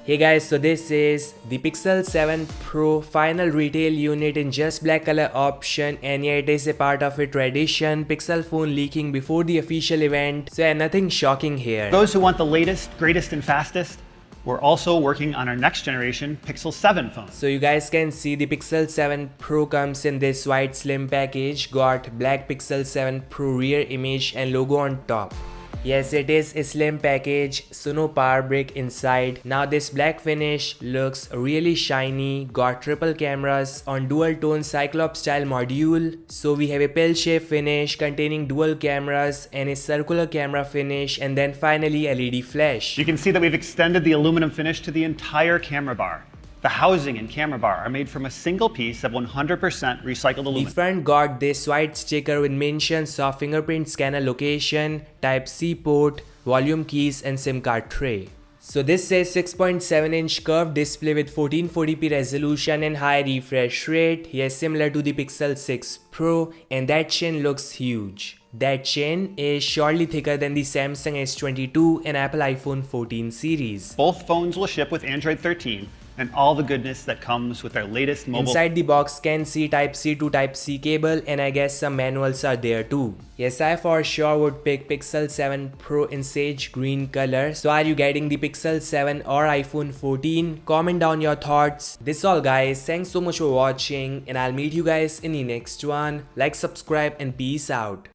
Hey guys, so this is the Pixel 7 Pro final retail unit in just black color option, and yeah, it is a part of a tradition, Pixel phone leaking before the official event, so yeah, nothing shocking here. Those who want the latest, greatest and fastest, we're also working on our next generation Pixel 7 phone. So you guys can see the Pixel 7 Pro comes in this white slim package, got black Pixel 7 Pro rear image and logo on top. Yes, it is a slim package, so no power brick inside. Now this black finish looks really shiny, got triple cameras on dual tone cyclops style module. So we have a pill shape finish containing dual cameras and a circular camera finish, and then finally LED flash. You can see that we've extended the aluminum finish to the entire camera bar. The housing and camera bar are made from a single piece of 100% recycled aluminum. The front got this white sticker with mentions of fingerprint scanner location, Type-C port, volume keys and SIM card tray. So this says 6.7-inch curved display with 1440p resolution and high refresh rate. Yes, similar to the Pixel 6 Pro, and that chin looks huge. That chin is surely thicker than the Samsung S22 and Apple iPhone 14 series. Both phones will ship with Android 13 and all the goodness that comes with their latest mobile. Inside the box can see Type-C to Type-C cable, and I guess some manuals are there too. Yes, I for sure would pick Pixel 7 Pro in sage green color. So are you getting the Pixel 7 or iPhone 14? Comment down your thoughts. This is all guys, thanks so much for watching and I'll meet you guys in the next one. Like, subscribe and peace out.